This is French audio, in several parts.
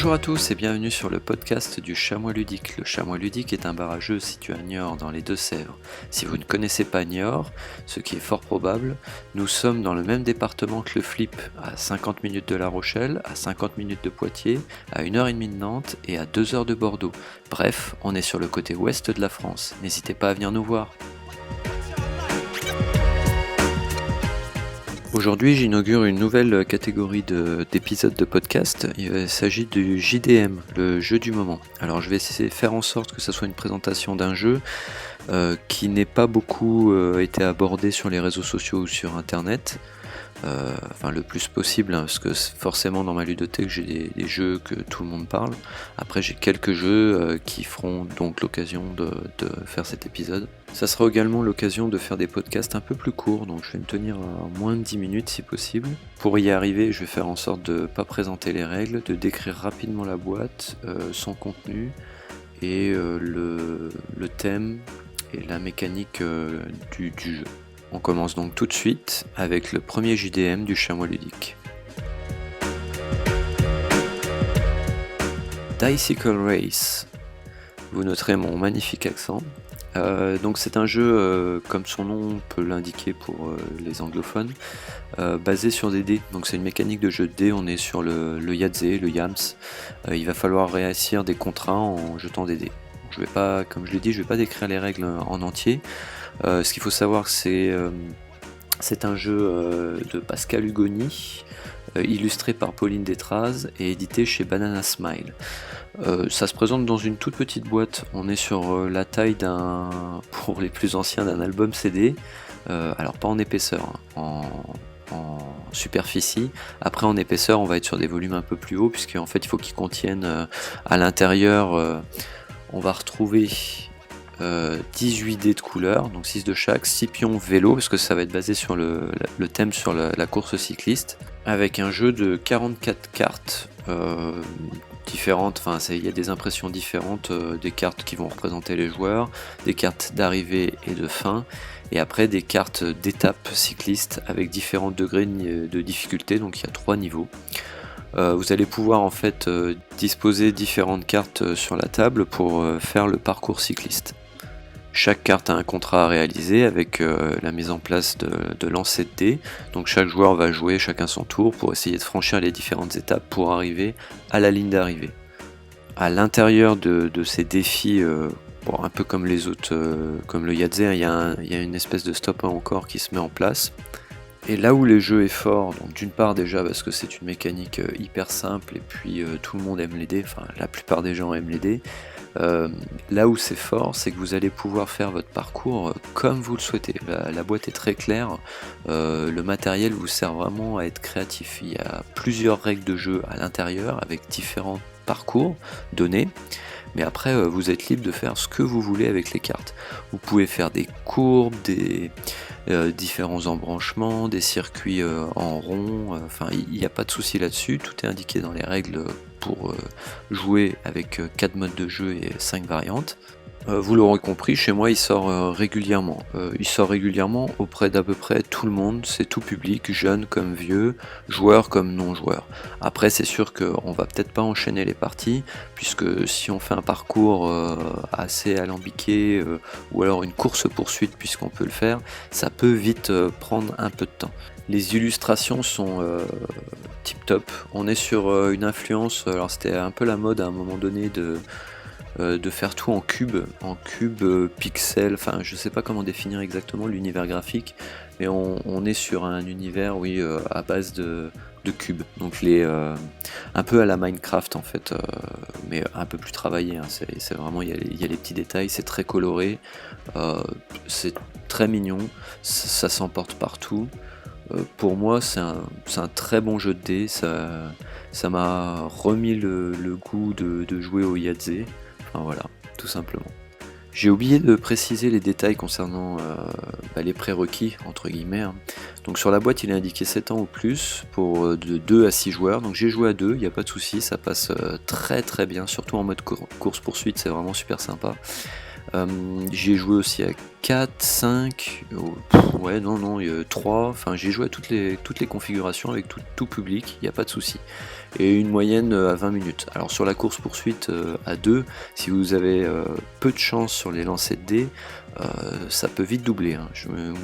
Bonjour à tous et bienvenue sur le podcast du Chamois Ludique. Le Chamois Ludique est un bar à jeux situé à Niort dans les Deux-Sèvres. Si vous ne connaissez pas Niort, ce qui est fort probable, nous sommes dans le même département que le Flip, à 50 minutes de La Rochelle, à 50 minutes de Poitiers, à 1h30 de Nantes et à 2 heures de Bordeaux. Bref, on est sur le côté ouest de la France. N'hésitez pas à venir nous voir. Aujourd'hui, j'inaugure une nouvelle catégorie d'épisodes de podcast. Il s'agit du JDM, le jeu du moment. Alors, je vais essayer de faire en sorte que ce soit une présentation d'un jeu qui n'ait pas beaucoup été abordé sur les réseaux sociaux ou sur Internet. Enfin, le plus possible, hein, parce que forcément dans ma ludothèque j'ai des jeux que tout le monde parle. Après, j'ai quelques jeux qui feront donc l'occasion de faire cet épisode. Ça sera également l'occasion de faire des podcasts un peu plus courts, donc je vais me tenir à moins de 10 minutes si possible. Pour y arriver, je vais faire en sorte de ne pas présenter les règles, de décrire rapidement la boîte, son contenu et le thème et la mécanique du jeu. On commence donc tout de suite avec le premier JDM du Chamois Ludique. Dicycle Race. Vous noterez mon magnifique accent. Donc c'est un jeu, comme son nom peut l'indiquer pour les anglophones, basé sur des dés. Donc c'est une mécanique de jeu de dés, on est sur le Yahtzee, le Yams. Il va falloir réussir des contrats en jetant des dés. Je vais pas, comme je l'ai dit, je vais pas décrire les règles en entier. Ce qu'il faut savoir, c'est un jeu de Pascal Hugoni, illustré par Pauline Détraz et édité chez Banana Smile. Ça se présente dans une toute petite boîte. On est sur la taille pour les plus anciens, d'un album CD. Alors pas en épaisseur, hein, en superficie. Après, en épaisseur, on va être sur des volumes un peu plus hauts, puisqu'en fait il faut qu'ils contiennent à l'intérieur, on va retrouver 18 dés de couleur, donc 6 de chaque, 6 pions vélo, parce que ça va être basé sur le thème sur la course cycliste, avec un jeu de 44 cartes différentes, enfin il y a des impressions différentes, des cartes qui vont représenter les joueurs, des cartes d'arrivée et de fin, et après des cartes d'étape cycliste avec différents degrés de difficulté, donc il y a 3 niveaux. Vous allez pouvoir en fait disposer différentes cartes sur la table pour faire le parcours cycliste. Chaque carte a un contrat à réaliser avec la mise en place de lancers de dés. Donc chaque joueur va jouer chacun son tour pour essayer de franchir les différentes étapes pour arriver à la ligne d'arrivée. À l'intérieur de ces défis, un peu comme les autres, comme le Yahtzee, il y a une espèce de stop encore qui se met en place. Et là où le jeu est fort, donc d'une part déjà parce que c'est une mécanique hyper simple et puis tout le monde aime les dés, enfin la plupart des gens aiment les dés, là où c'est fort, c'est que vous allez pouvoir faire votre parcours comme vous le souhaitez. La boîte est très claire, le matériel vous sert vraiment à être créatif. Il y a plusieurs règles de jeu à l'intérieur avec différents parcours donnés. Mais après, vous êtes libre de faire ce que vous voulez avec les cartes. Vous pouvez faire des courbes, des différents embranchements, des circuits en rond, enfin il n'y a pas de souci là-dessus, tout est indiqué dans les règles pour jouer avec 4 modes de jeu et 5 variantes. Vous l'aurez compris, chez moi il sort régulièrement. Il sort régulièrement auprès d'à peu près tout le monde, c'est tout public, jeunes comme vieux, joueurs comme non-joueurs. Après c'est sûr qu'on va peut-être pas enchaîner les parties, puisque si on fait un parcours assez alambiqué, ou alors une course-poursuite puisqu'on peut le faire, ça peut vite prendre un peu de temps. Les illustrations sont tip top. On est sur une influence, alors c'était un peu la mode à un moment donné de faire tout en cube pixel, enfin je sais pas comment définir exactement l'univers graphique, mais on est sur un univers à base de cubes, donc un peu à la Minecraft en fait, mais un peu plus travaillé, hein. C'est vraiment, il y a les petits détails, c'est très coloré, c'est très mignon, ça s'emporte partout. Pour moi c'est un très bon jeu de dés, ça m'a remis le goût de jouer au Yahtzee. Enfin voilà, tout simplement. J'ai oublié de préciser les détails concernant les prérequis, entre guillemets, hein. Donc sur la boîte il est indiqué 7 ans ou plus pour de 2 à 6 joueurs, donc j'ai joué à 2, il n'y a pas de souci, ça passe très très bien, surtout en mode course-poursuite, c'est vraiment super sympa. J'y ai joué aussi à 4, 5, Ouais, non, 3, enfin j'ai joué à toutes les configurations avec tout public, il n'y a pas de souci. Et une moyenne à 20 minutes. Alors sur la course-poursuite à 2, si vous avez peu de chance sur les lancers de dés, ça peut vite doubler. Hein.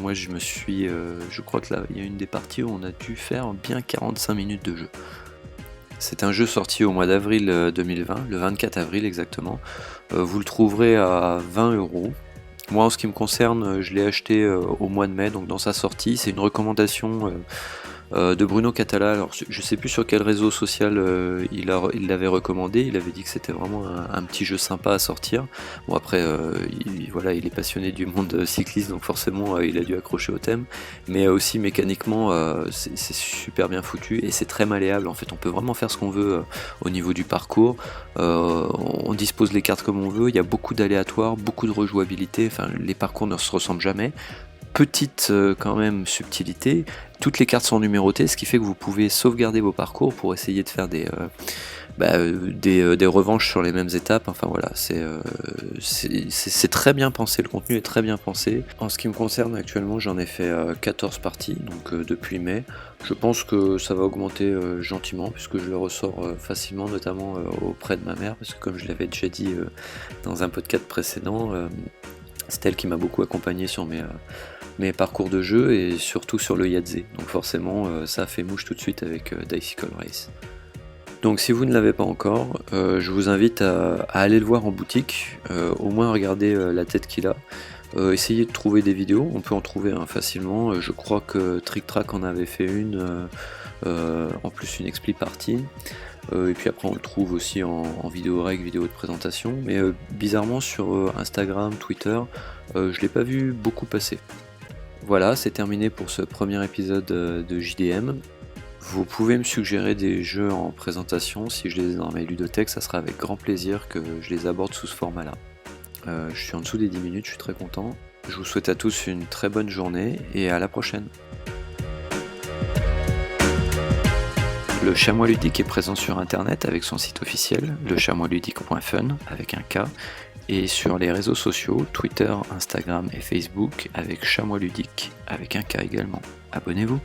Moi je me suis. Je crois que là, il y a une des parties où on a dû faire bien 45 minutes de jeu. C'est un jeu sorti au mois d'avril 2020, le 24 avril exactement. Vous le trouverez à 20€. Moi en ce qui me concerne, je l'ai acheté au mois de mai, donc dans sa sortie. C'est une recommandation de Bruno Catala. Alors je sais plus sur quel réseau social il l'avait recommandé. Il avait dit que c'était vraiment un petit jeu sympa à sortir. Bon après voilà, il est passionné du monde cycliste, donc forcément il a dû accrocher au thème, mais aussi mécaniquement c'est super bien foutu et c'est très malléable. En fait on peut vraiment faire ce qu'on veut au niveau du parcours. On dispose les cartes comme on veut, il y a beaucoup d'aléatoires, beaucoup de rejouabilité, enfin les parcours ne se ressemblent jamais. Petite quand même subtilité, toutes les cartes sont numérotées, ce qui fait que vous pouvez sauvegarder vos parcours pour essayer de faire des revanches sur les mêmes étapes. Enfin voilà, c'est très bien pensé, le contenu est très bien pensé. En ce qui me concerne actuellement, j'en ai fait 14 parties, donc depuis mai. Je pense que ça va augmenter gentiment, puisque je le ressors facilement, notamment auprès de ma mère, parce que comme je l'avais déjà dit dans un podcast précédent, c'est elle qui m'a beaucoup accompagné sur mes parcours de jeu et surtout sur le Yahtzee. Donc forcément ça a fait mouche tout de suite avec Dicycle Race. Donc si vous ne l'avez pas encore, je vous invite à aller le voir en boutique, au moins regarder la tête qu'il a. Essayez de trouver des vidéos, on peut en trouver facilement. Je crois que Trick Track en avait fait une, en plus une expli partie. Et puis après on le trouve aussi en vidéo règle, vidéo de présentation. Mais bizarrement sur Instagram, Twitter, je l'ai pas vu beaucoup passer. Voilà, c'est terminé pour ce premier épisode de JDM. Vous pouvez me suggérer des jeux en présentation, si je les ai dans mes ludothèques, ça sera avec grand plaisir que je les aborde sous ce format-là. Je suis en dessous des 10 minutes, je suis très content. Je vous souhaite à tous une très bonne journée et à la prochaine. Le Chamois Ludique est présent sur internet avec son site officiel, lechamoisludique.fun avec un K, et sur les réseaux sociaux, Twitter, Instagram et Facebook avec Chamois Ludique avec un K également. Abonnez-vous!